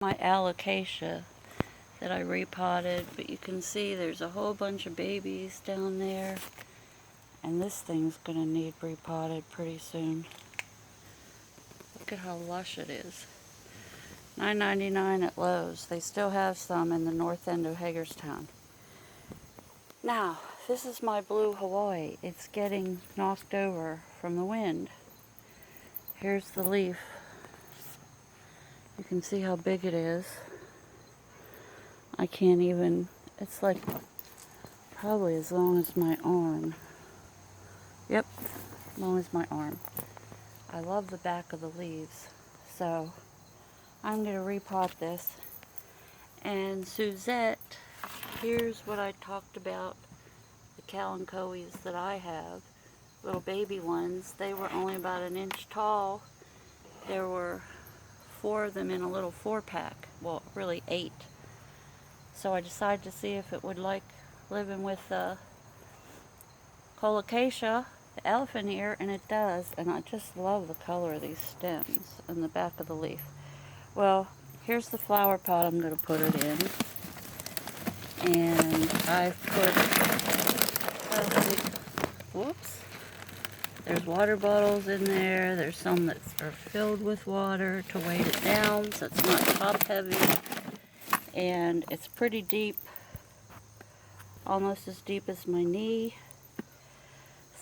My alocasia that I repotted, but you can see there's a whole bunch of babies down there, and this thing's gonna need repotted pretty soon. Look at how lush it is. $9.99 at Lowe's. They still have some in the north end of Hagerstown. Now, this is my blue Hawaii. It's getting knocked over from the wind. Here's the leaf. You can see how big it is. I can't even, it's like probably as long as my arm. Yep, as long as my arm. I love the back of the leaves. So I'm going to repot this. And Suzette, here's what I talked about, the colocasia that I have, little baby ones. They were only about an inch tall. There were 4 of them in a little 4-pack. Well, really 8. So I decided to see if it would like living with the colocasia, the elephant ear, and it does. And I just love the color of these stems and the back of the leaf. Well, here's the flower pot I'm going to put it in. And I've put, whoops, there's water bottles in there. There's some that are filled with water to weight it down so it's not top heavy. And it's pretty deep, almost as deep as my knee.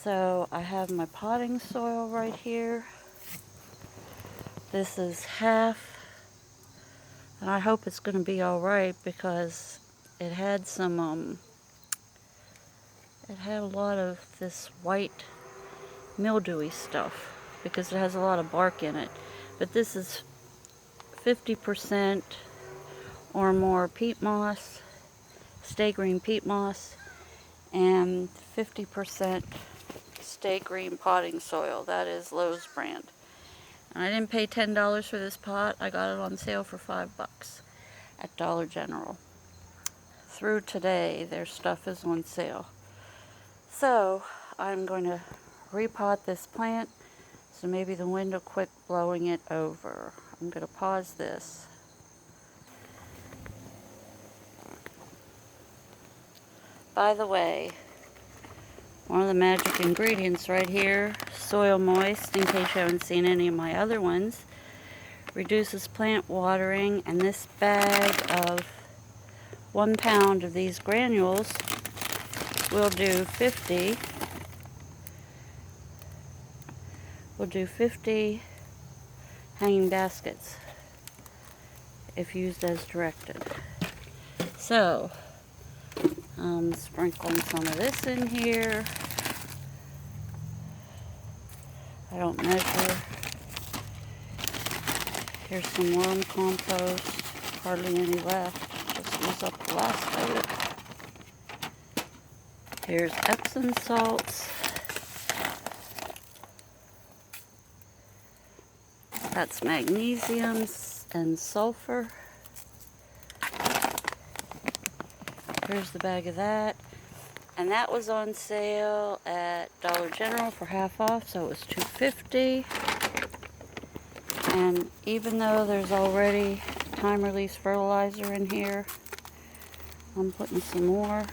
So I have my potting soil right here. This is half, and I hope it's going to be all right because it had some, it had a lot of this white mildewy stuff because it has a lot of bark in it. But this is 50% or more peat moss, stay green peat moss, and 50% stay green potting soil. That is Lowe's brand. And I didn't pay $10 for this pot. I got it on sale for $5 at Dollar General. Through today, their stuff is on sale. So I'm going to repot this plant so maybe the wind will quit blowing it over. I'm going to pause this. By the way, one of the magic ingredients right here, soil moist, in case you haven't seen any of my other ones, reduces plant watering, and this bag of 1 pound of these granules will do 50 hanging baskets if used as directed. So sprinkling some of this in here. I don't measure. Here's some worm compost. Hardly any left. Just use up the last of it. Here's Epsom salts. That's magnesium and sulfur. Here's the bag of that. And that was on sale at Dollar General for half off, so it was $2.50. And even though there's already time-release fertilizer in here, I'm putting some more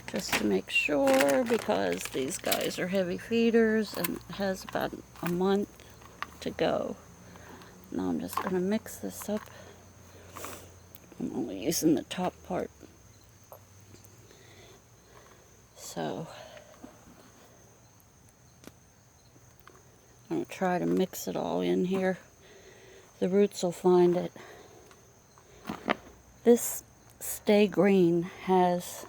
just to make sure, because these guys are heavy feeders and it has about a month to go. Now I'm just going to mix this up. I'm only using the top part. So I'm going to try to mix it all in here. The roots will find it. This Stay Green has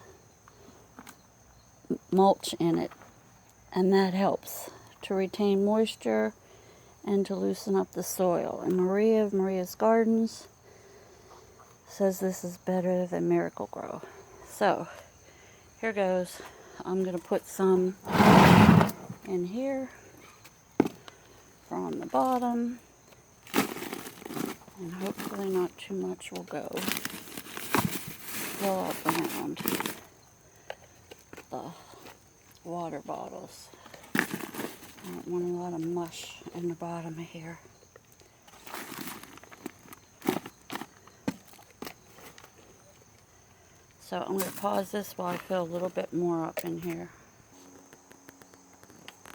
mulch in it, and that helps to retain moisture and to loosen up the soil. And Maria of Maria's Gardens says this is better than Miracle-Gro. So here goes. I'm going to put some in here from the bottom, and hopefully not too much will go all around the water bottles. I don't want a lot of mush in the bottom of here. So I'm going to pause this while I fill a little bit more up in here.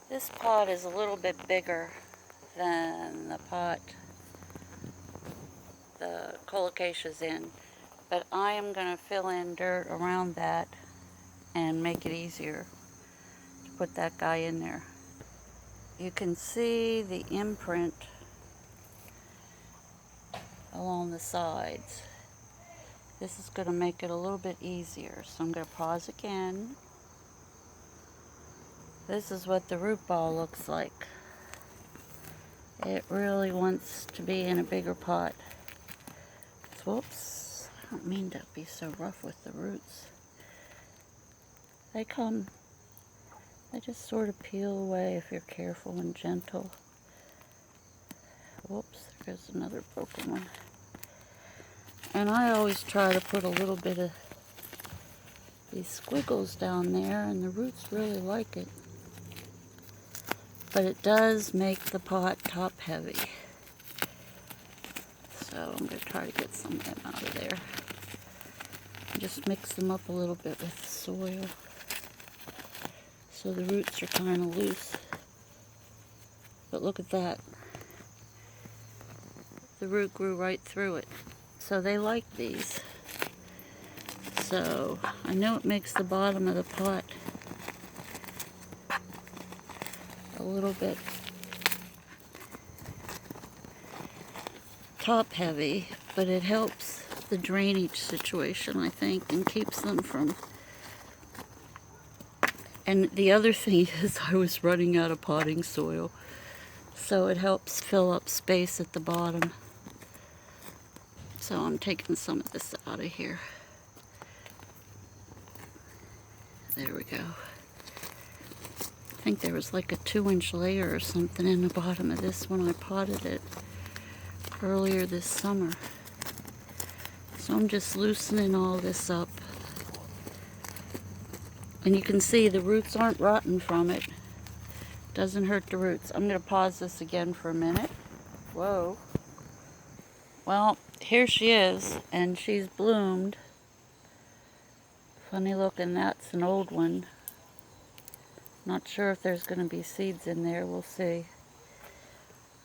This pot is a little bit bigger than the pot the colocasia's in, but I am going to fill in dirt around that and make it easier to put that guy in there. You can see the imprint along the sides. This is going to make it a little bit easier, so I'm going to pause again. This is what the root ball looks like. It really wants to be in a bigger pot. Whoops, I don't mean to be so rough with the roots. They just sort of peel away if you're careful and gentle. Whoops, there's another broken one. And I always try to put a little bit of these squiggles down there, and the roots really like it. But it does make the pot top heavy. So I'm going to try to get some of them out of there. Just mix them up a little bit with the soil, so the roots are kind of loose. But look at that. The root grew right through it. So they like these. So I know it makes the bottom of the pot a little bit top heavy, but it helps the drainage situation, I think, and keeps them from... And the other thing is I was running out of potting soil, so it helps fill up space at the bottom. So I'm taking some of this out of here. There we go. I think there was like a 2-inch layer or something in the bottom of this when I potted it earlier this summer. So I'm just loosening all this up. And you can see the roots aren't rotten from it. Doesn't hurt the roots. I'm going to pause this again for a minute. Whoa. Well, here she is, and she's bloomed. Funny looking, that's an old one. Not sure if there's going to be seeds in there, we'll see.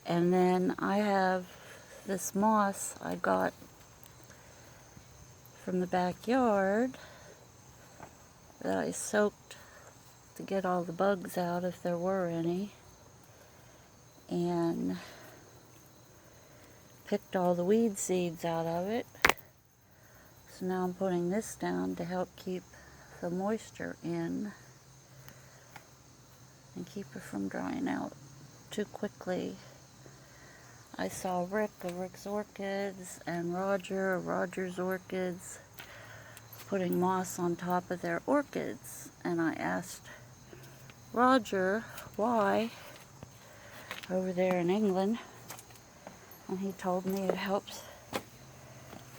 And then I have this moss I got from the backyard that I soaked to get all the bugs out if there were any, and picked all the weed seeds out of it. So now I'm putting this down to help keep the moisture in and keep it from drying out too quickly. I saw Rick of Rick's Orchids and Roger of Roger's Orchids putting moss on top of their orchids, and I asked Roger why over there in England, and he told me it helps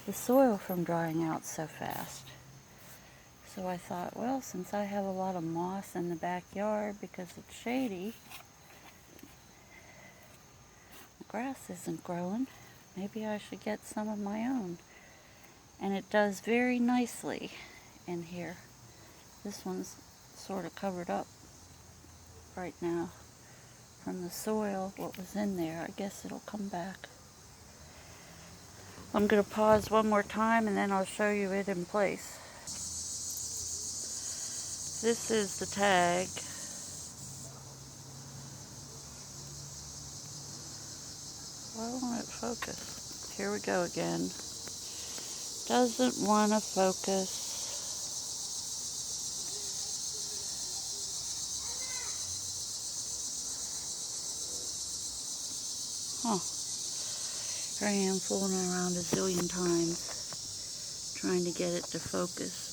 the soil from drying out so fast. So I thought, well, since I have a lot of moss in the backyard because it's shady, the grass isn't growing, maybe I should get some of my own. And it does very nicely in here. This one's sort of covered up right now from the soil, what was in there. I guess it'll come back. I'm going to pause one more time and then I'll show you it in place. This is the tag. Why won't it focus? Here we go again. Doesn't want to focus. Huh. Here I am fooling around a zillion times trying to get it to focus.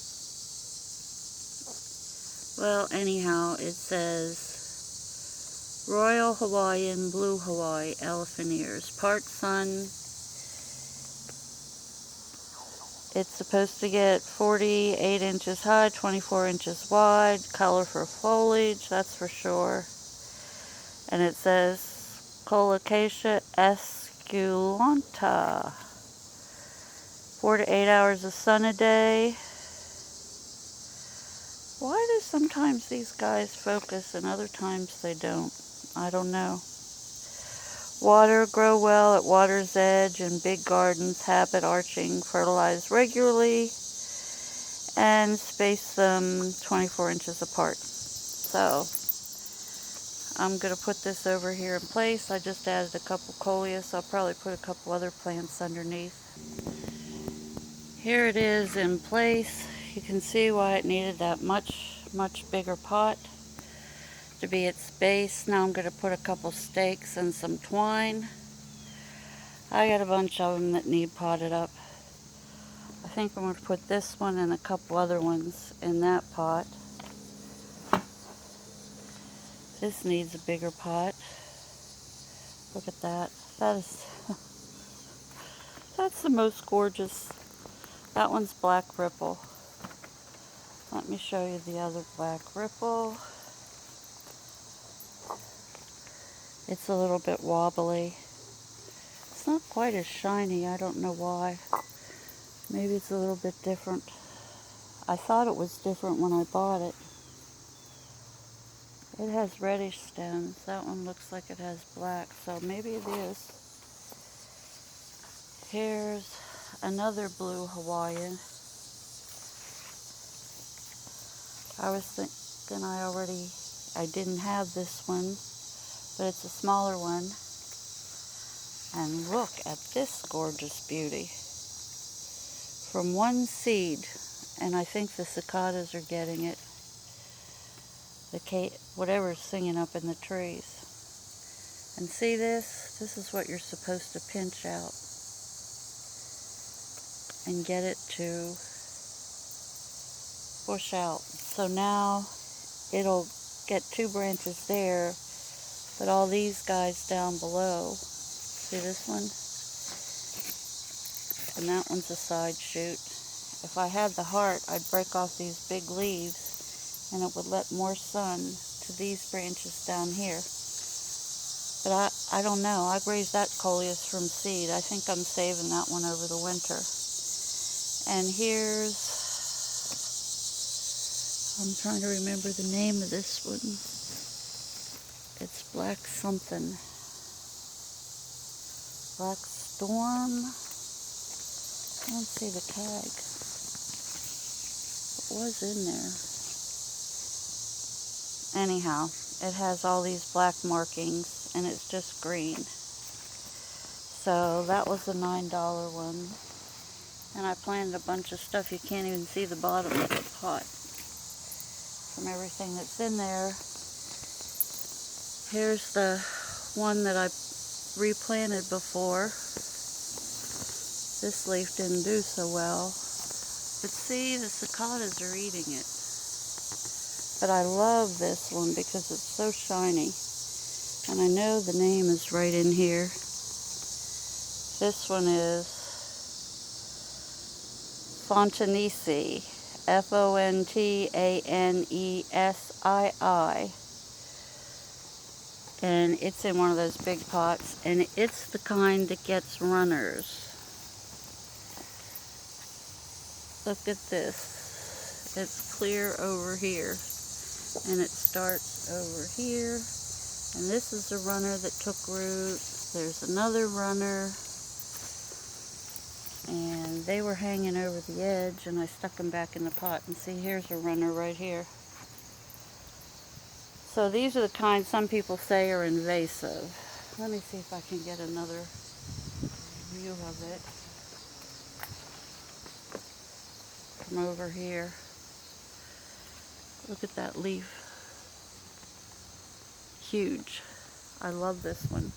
Well, anyhow, it says Royal Hawaiian Blue Hawaii Elephant Ears. Part sun. It's supposed to get 48 inches high, 24 inches wide. Color for foliage, that's for sure. And it says colocasia esculenta. 4 to 8 hours of sun a day. Why do sometimes these guys focus and other times they don't? I don't know. Water, grow well at water's edge in big gardens, habit arching, fertilize regularly, and space them 24 inches apart. So I'm going to put this over here in place. I just added a couple coleus. I'll probably put a couple other plants underneath. Here it is in place. You can see why it needed that much bigger pot to be its base. Now I'm going to put a couple stakes and some twine. I got a bunch of them that need potted up. I think I'm going to put this one and a couple other ones in that pot. This needs a bigger pot. Look at that. That is that's the most gorgeous. That one's black ripple. Let me show you the other black ripple. It's a little bit wobbly. It's not quite as shiny. I don't know why. Maybe it's a little bit different. I thought it was different when I bought it. It has reddish stems. That one looks like it has black, so maybe it is. Here's another blue Hawaiian. I was thinking I didn't have this one, but it's a smaller one. And look at this gorgeous beauty. From one seed, and I think the cicadas are getting it. Whatever's singing up in the trees. And see this? This is what you're supposed to pinch out and get it to push out. So now it'll get 2 branches there, but all these guys down below, see this one? And that one's a side shoot. If I had the heart, I'd break off these big leaves and it would let more sun to these branches down here. But I don't know. I've raised that coleus from seed. I think I'm saving that one over the winter. And I'm trying to remember the name of this one. It's black something. Black Storm. I don't see the tag. It was in there. Anyhow, it has all these black markings and it's just green. So that was a $9 one. And I planted a bunch of stuff. You can't even see the bottom of the pot from everything that's in there. Here's the one that I replanted before. This leaf didn't do so well. But see, the cicadas are eating it. But I love this one because it's so shiny. And I know the name is right in here. This one is Fontanesi. Fontanesii. And it's in one of those big pots. And it's the kind that gets runners. Look at this. It's clear over here. And it starts over here. And this is a runner that took root. There's another runner. And they were hanging over the edge and I stuck them back in the pot. And see, here's a runner right here. So these are the kind some people say are invasive. Let me see if I can get another view of it from over here. Look at that leaf. Huge. I love this one.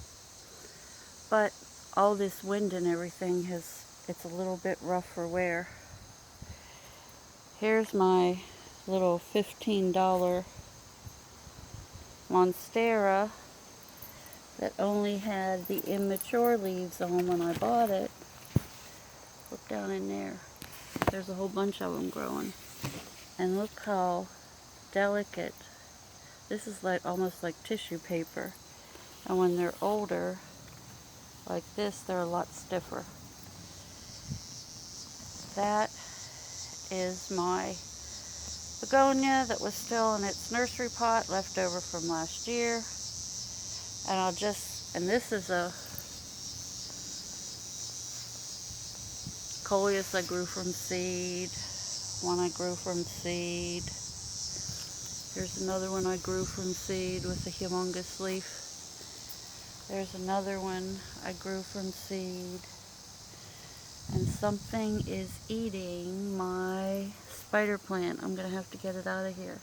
But all this wind and everything it's a little bit rough for wear. Here's my little $15 Monstera that only had the immature leaves on when I bought it. Look down in there. There's a whole bunch of them growing. And look how delicate. This is like almost like tissue paper. And when they're older, like this, they're a lot stiffer. That is my begonia that was still in its nursery pot, left over from last year. And this is a coleus I grew from seed. One I grew from seed. Here's another one I grew from seed with a humongous leaf. There's another one I grew from seed. And something is eating my spider plant. I'm going to have to get it out of here.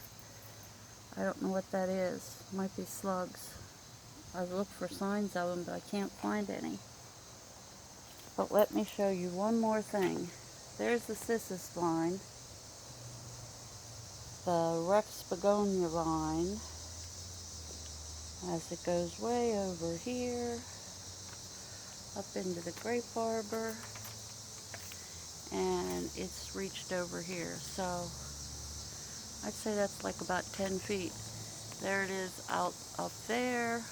I don't know what that is. Might be slugs. I've looked for signs of them, but I can't find any. But let me show you one more thing. There's the cissus vine, the Rex begonia vine, as it goes way over here, up into the grape arbor, and it's reached over here. So I'd say that's like about 10 feet. There it is out up there.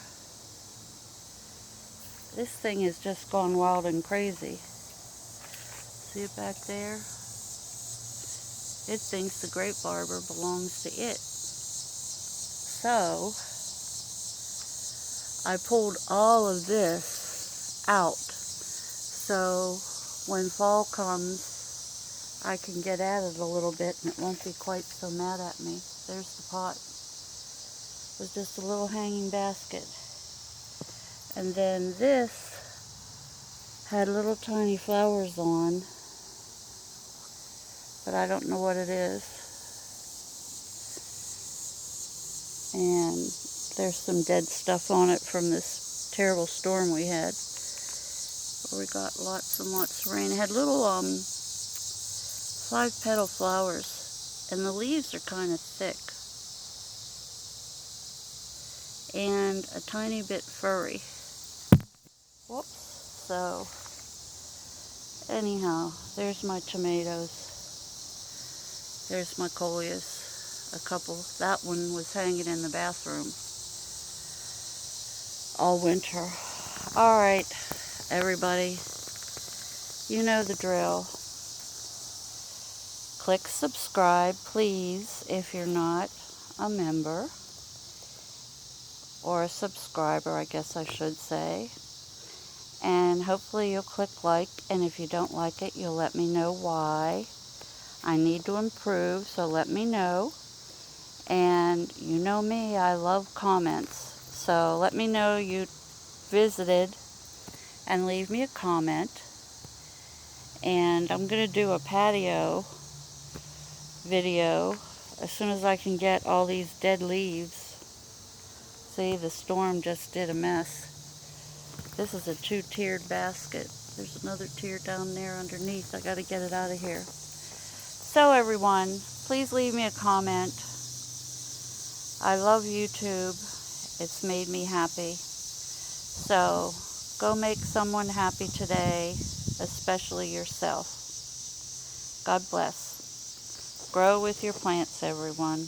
This thing has just gone wild and crazy. See it back there? It thinks the grape arbor belongs to it. So I pulled all of this out so when fall comes I can get at it a little bit and it won't be quite so mad at me. There's the pot. It was just a little hanging basket. And then this had little tiny flowers on, but I don't know what it is. And there's some dead stuff on it from this terrible storm we had. We got lots and lots of rain. It had little 5-petal flowers, and the leaves are kind of thick and a tiny bit furry. Whoops. So anyhow, there's my tomatoes. There's my coleus. A couple. That one was hanging in the bathroom all winter. All right, everybody. You know the drill. Click subscribe, please, if you're not a member or a subscriber, I guess I should say. And hopefully you'll click like, and if you don't like it, you'll let me know why. I need to improve, so let me know. And you know me, I love comments. So let me know you visited and leave me a comment. And I'm going to do a patio video as soon as I can get all these dead leaves. See, the storm just did a mess. This is a 2-tiered basket. There's another tier down there underneath. I got to get it out of here. So everyone, please leave me a comment. I love YouTube. It's made me happy. So go make someone happy today, especially yourself. God bless. Grow with your plants, everyone.